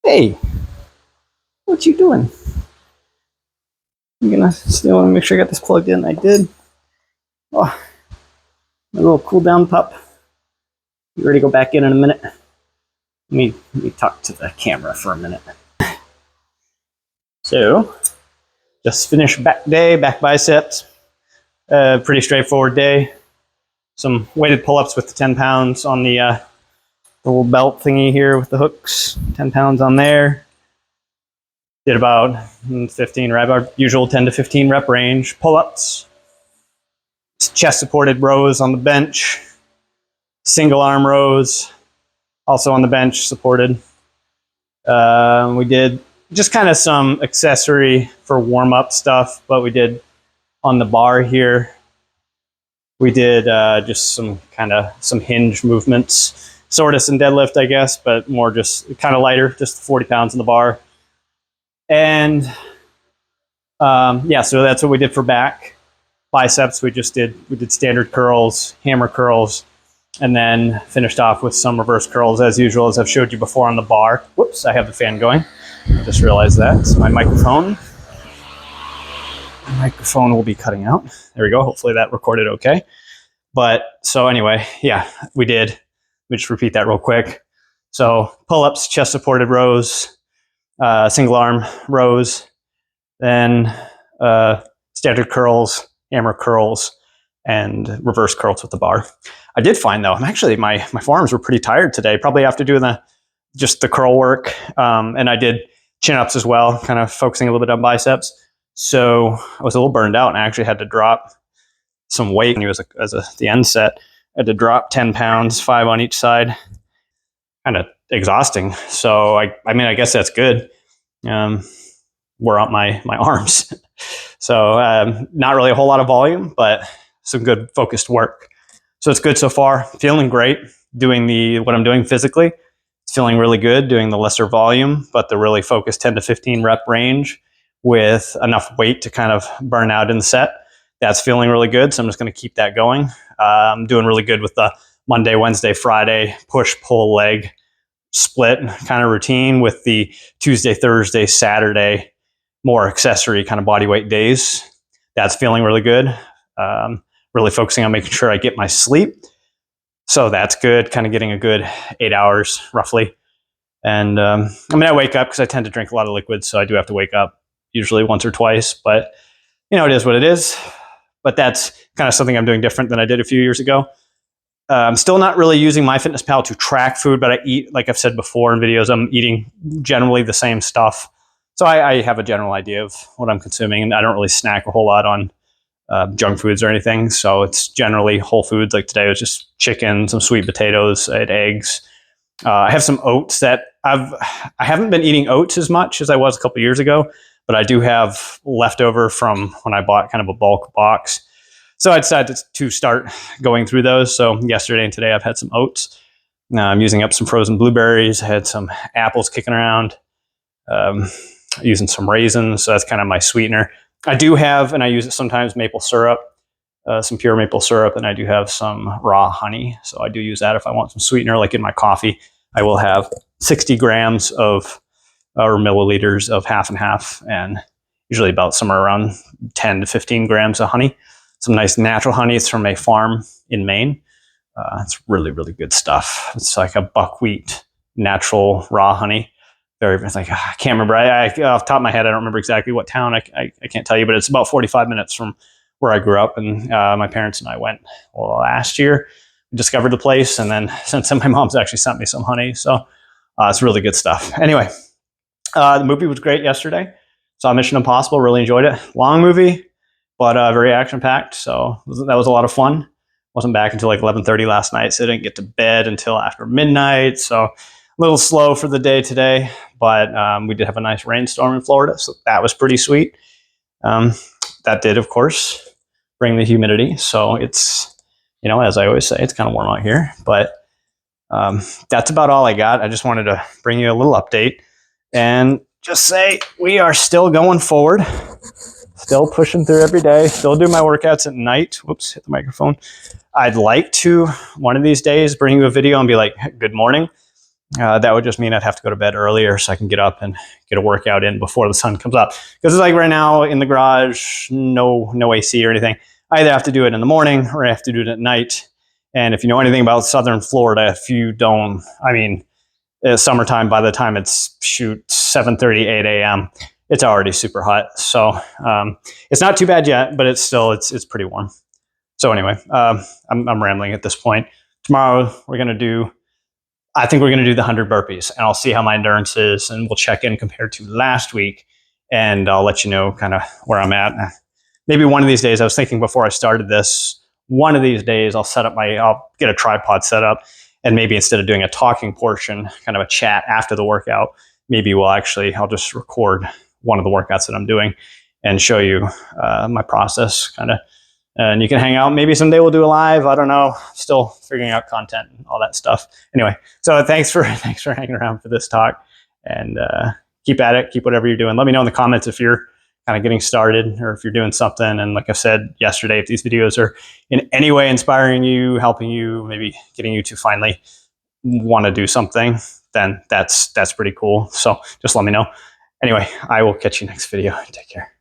Hey, what you doing? I'm gonna still want to make sure I got this plugged in. I did. Oh, my little cool down pup. You ready to go back in a minute? Let me talk to the camera for a minute. So, just finished back day, back biceps. Pretty straightforward day. Some weighted pull-ups with the 10 pounds on the little belt thingy here with the hooks. 10 pounds on there. Did about 15 rep, our usual 10 to 15 rep range. Pull-ups. Chest supported rows on the bench. Single arm rows, also on the bench, supported. We did just kind of some accessory for warm-up stuff, but we did on the bar here. We did just some hinge movements, sort of some deadlift, I guess, but more just kind of lighter, just 40 pounds in the bar. And yeah, so that's what we did for back. Biceps, we did standard curls, hammer curls, and then finished off with some reverse curls as usual, as I've showed you before on the bar. Whoops, I have the fan going. I just realized that. It's my microphone. My microphone will be cutting out. There we go. Hopefully that recorded okay. But so anyway, yeah, we did. Let me just repeat that real quick. So pull-ups, chest supported rows, single arm rows, then standard curls, hammer curls, and reverse curls with the bar. I did find though, my forearms were pretty tired today, probably after doing just the curl work. And I did chin ups as well, kind of focusing a little bit on biceps. So I was a little burned out and I actually had to drop some weight as the end set. I had to drop 10 pounds, 5 on each side. Kind of exhausting. So I guess that's good. Wore out my arms. So not really a whole lot of volume, but some good focused work. So it's good so far. Feeling great doing what I'm doing physically. It's feeling really good doing the lesser volume, but the really focused 10 to 15 rep range with enough weight to kind of burn out in the set. That's feeling really good. So I'm just going to keep that going. I'm doing really good with the Monday, Wednesday, Friday push, pull, leg split kind of routine with the Tuesday, Thursday, Saturday more accessory kind of body weight days. That's feeling really good. Really focusing on making sure I get my sleep. So that's good, kind of getting a good 8 hours roughly. And I wake up because I tend to drink a lot of liquids, so I do have to wake up usually once or twice, but it is what it is. But that's kind of something I'm doing different than I did a few years ago. I'm still not really using MyFitnessPal to track food, but I eat, like I've said before in videos, I'm eating generally the same stuff. So I have a general idea of what I'm consuming, and I don't really snack a whole lot on junk foods or anything. So it's generally whole foods. Like today was just chicken, some sweet potatoes, I had eggs. I have some oats that I haven't been eating oats as much as I was a couple years ago, but I do have leftover from when I bought kind of a bulk box. So I decided to start going through those. So yesterday and today I've had some oats. Now I'm using up some frozen blueberries. I had some apples kicking around, using some raisins. So that's kind of my sweetener. I do have, and I use it sometimes, maple syrup, some pure maple syrup, and I do have some raw honey. So I do use that if I want some sweetener, like in my coffee. I will have 60 grams of, or milliliters of half and half, and usually about somewhere around 10 to 15 grams of honey. Some nice natural honey. It's from a farm in Maine. It's really, really good stuff. It's like a buckwheat natural raw honey. It's like, I can't remember. Off the top of my head, I don't remember exactly what town. I can't tell you, but it's about 45 minutes from where I grew up. And my parents and I went last year, discovered the place. And then since then, my mom's actually sent me some honey. So it's really good stuff. Anyway, the movie was great yesterday. Saw Mission Impossible, really enjoyed it. Long movie, but very action-packed. So that was a lot of fun. Wasn't back until like 11:30 last night, so I didn't get to bed until after midnight. So a little slow for the day today, but we did have a nice rainstorm in Florida, so that was pretty sweet. That did, of course, bring the humidity. So it's, as I always say, it's kind of warm out here. But that's about all I got. I just wanted to bring you a little update and just say we are still going forward. Still pushing through every day. Still do my workouts at night. Whoops, hit the microphone. I'd like to, one of these days, bring you a video and be like, good morning. That would just mean I'd have to go to bed earlier so I can get up and get a workout in before the sun comes up. Because it's like right now in the garage, no AC or anything. I either have to do it in the morning or I have to do it at night. And if you know anything about Southern Florida, if you don't, I mean, it's summertime, by the time it's 7:30, 8 a.m., it's already super hot. So it's not too bad yet, but it's pretty warm. So anyway, I'm rambling at this point. Tomorrow I think we're going to do the 100 burpees, and I'll see how my endurance is, and we'll check in compared to last week, and I'll let you know kind of where I'm at. Maybe one of these days, I was thinking before I started this, one of these days I'll get a tripod set up, and maybe instead of doing a talking portion, kind of a chat after the workout, maybe I'll just record one of the workouts that I'm doing and show you my process kind of. And you can hang out. Maybe someday we'll do a live. I don't know. Still figuring out content and all that stuff. Anyway, so thanks for hanging around for this talk. And keep at it. Keep whatever you're doing. Let me know in the comments if you're kind of getting started or if you're doing something. And like I said yesterday, if these videos are in any way inspiring you, helping you, maybe getting you to finally want to do something, then that's pretty cool. So just let me know. Anyway, I will catch you next video. Take care.